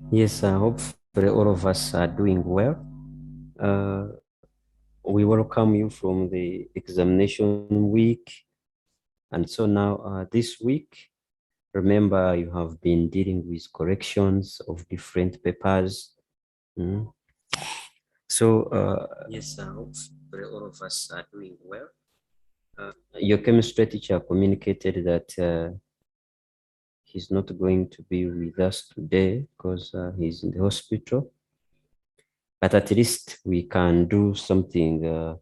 Yes, hopefully all of us are doing well. Uh, we welcome you from the examination week. And so now, this week, remember you have been dealing with corrections of different papers. Mm. So, yes, hopefully all of us are doing well. Your chemistry teacher communicated that he's not going to be with us today because he's in the hospital. But at least we can do something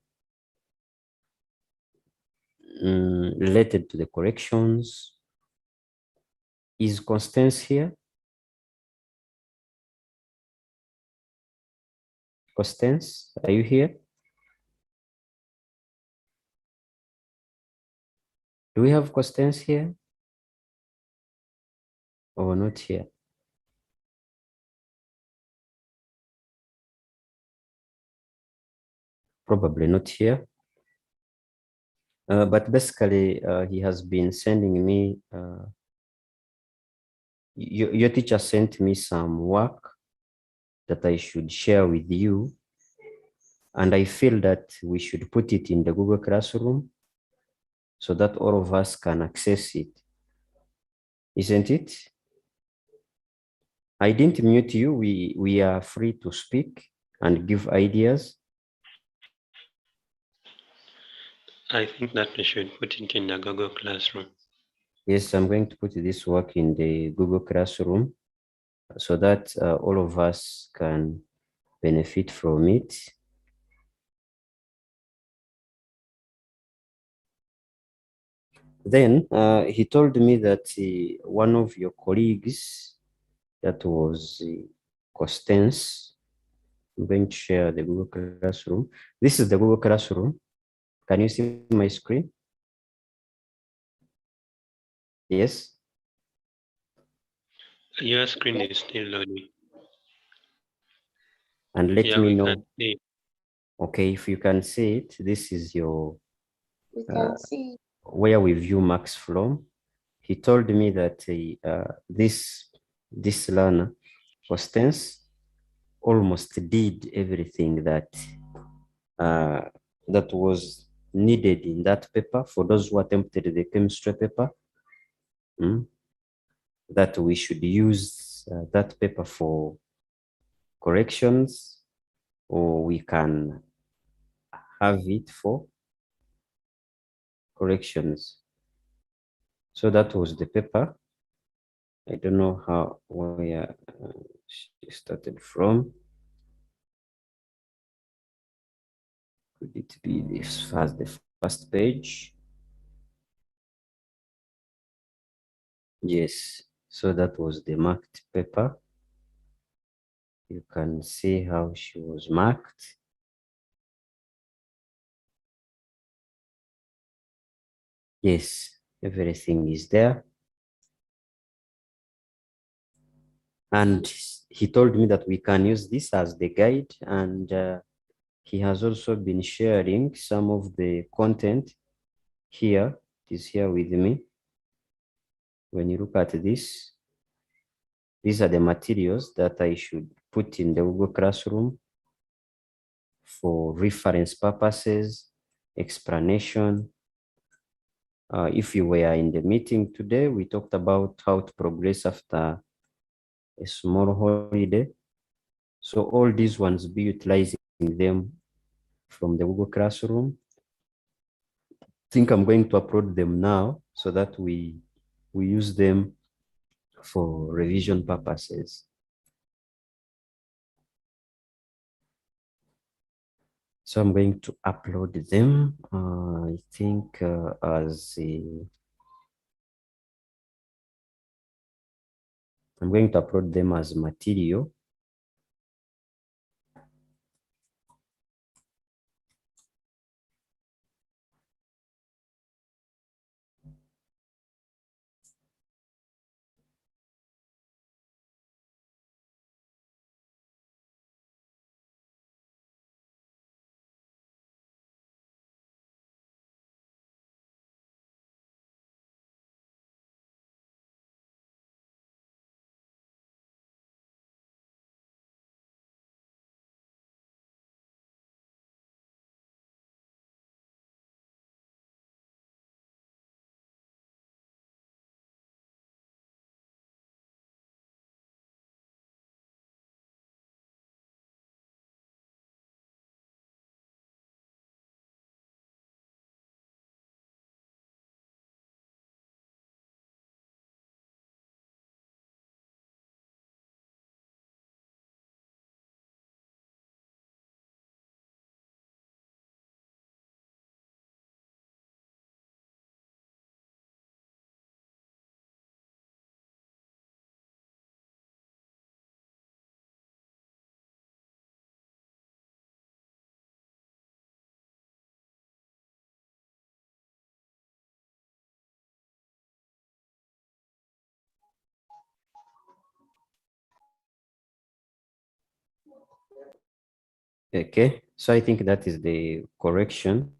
related to the corrections. Is Constance here? Constance, are you here? Do we have Constance here or not here? Probably not here. But basically, he has been sending me, your teacher sent me some work that I should share with you. And I feel that we should put it in the Google Classroom so that all of us can access it. Isn't it? I didn't mute you. We are free to speak and give ideas. I think that we should put it in the Google Classroom. Yes, I'm going to put this work in the Google Classroom so that all of us can benefit from it. Then he told me that one of your colleagues, that was Constance, I'm going to share the Google Classroom. This is the Google Classroom. Can you see my screen? Yes. Your screen is still loading. And let Yeah, me we can know. see. Okay, if you can see it, this is your We uh, can see. where we view marks from. He told me that this learner, Constance, almost did everything uh, that was needed in that paper for those who attempted the chemistry paper. That we should use that paper for corrections, or we can have it for corrections. So that was the paper. I don't know how where she started from. Could it be this as the first page? Yes. So that was the marked paper. You can see how she was marked. Yes, everything is there. And he told me that we can use this as the guide, and he has also been sharing some of the content here. It is here with me. When you look at this, these are the materials that I should put in the Google Classroom for reference purposes, explanation. If you were in the meeting today, we talked about how to progress after a small holiday. So all these ones, be utilizing them from the Google Classroom. I think I'm going to upload them now so that we use them for revision purposes. So I'm going to upload them, I think as I'm going to upload them as material. Okay, so I think that is the correction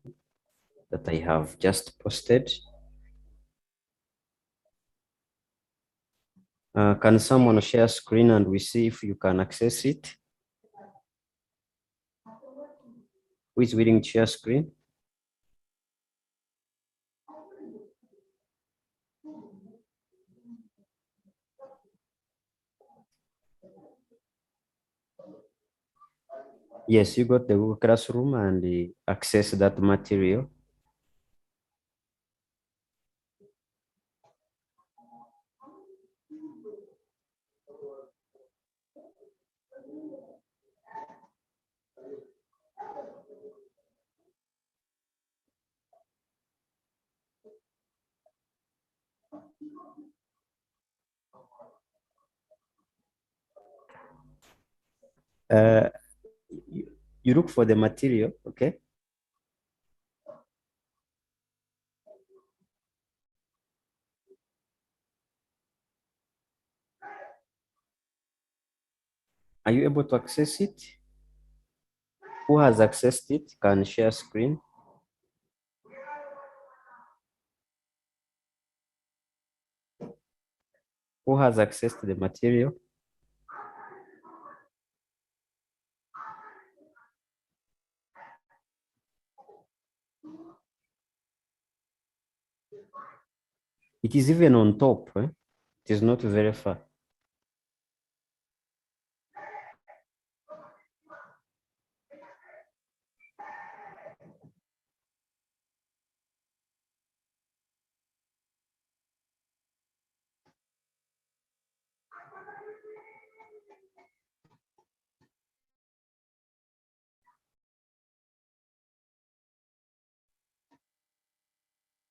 that I have just posted. Can someone share screen and we see if you can access it? Who is willing to share screen? Yes, you got the Google Classroom and access that material. Uh, you look for the material, okay? Are you able to access it? Who has accessed it can share screen. Who has accessed the material? It is even on top. Eh? It is not very far.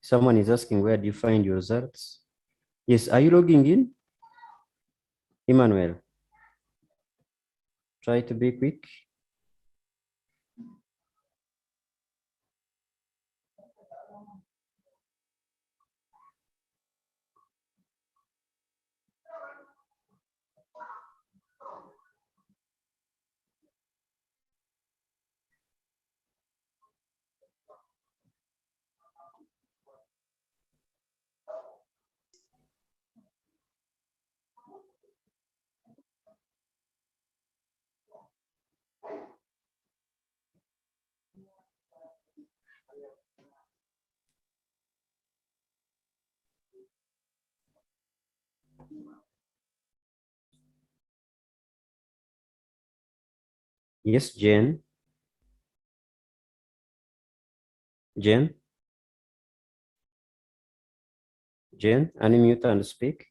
Someone is asking, where do you find your results? Yes, are you logging in? Emmanuel, try to be quick. Yes, Jen. Jen, Jen, unmute and speak.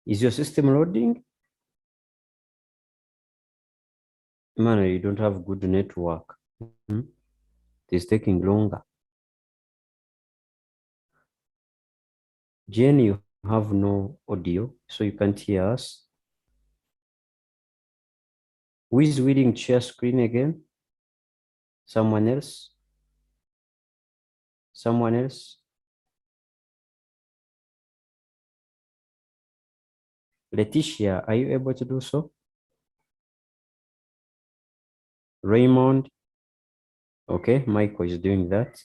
Is your system loading? Man, you don't have good network. Hmm? It is taking longer. Jen, you have no audio, so you can't hear us. Who is willing to share screen again? Someone else? Someone else? Letitia, are you able to do so? Raymond? Okay, Michael is doing that.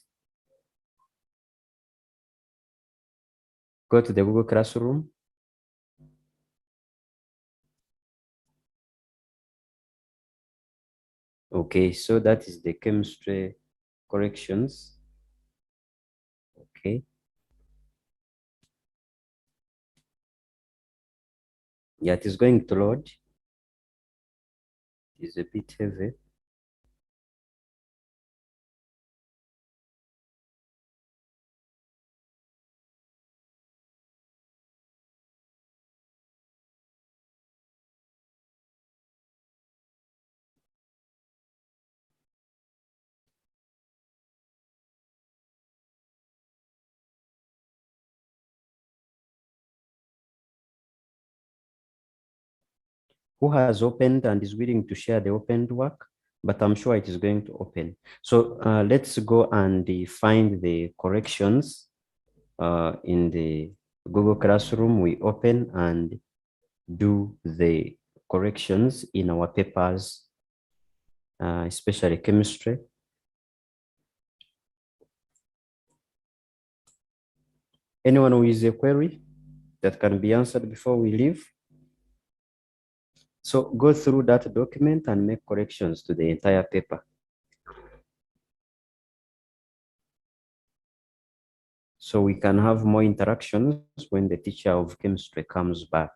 Go to the Google Classroom. Okay, so that is the chemistry corrections. Okay. Yeah, it is going to load. It is a bit heavy. who has opened and is willing to share the opened work, but I'm sure it is going to open. So let's go and find the corrections in the Google Classroom. We open and do the corrections in our papers, especially chemistry. Anyone who is a query that can be answered before we leave? So go through that document and make corrections to the entire paper. So we can have more interactions when the teacher of chemistry comes back.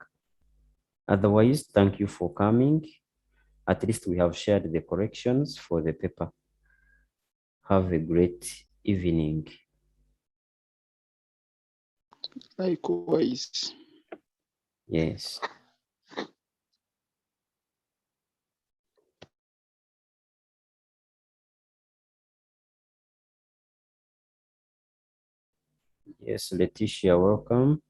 Otherwise, thank you for coming. At least we have shared the corrections for the paper. Have a great evening. Likewise. Yes. Yes, Letitia, welcome.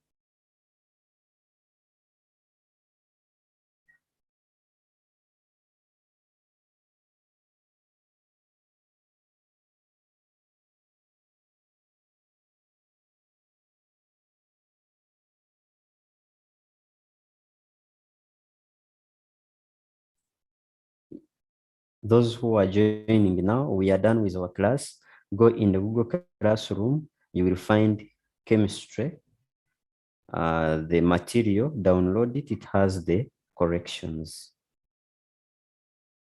Those who are joining now, we are done with our class. Go in the Google Classroom. You will find chemistry. The material, download it. It has the corrections.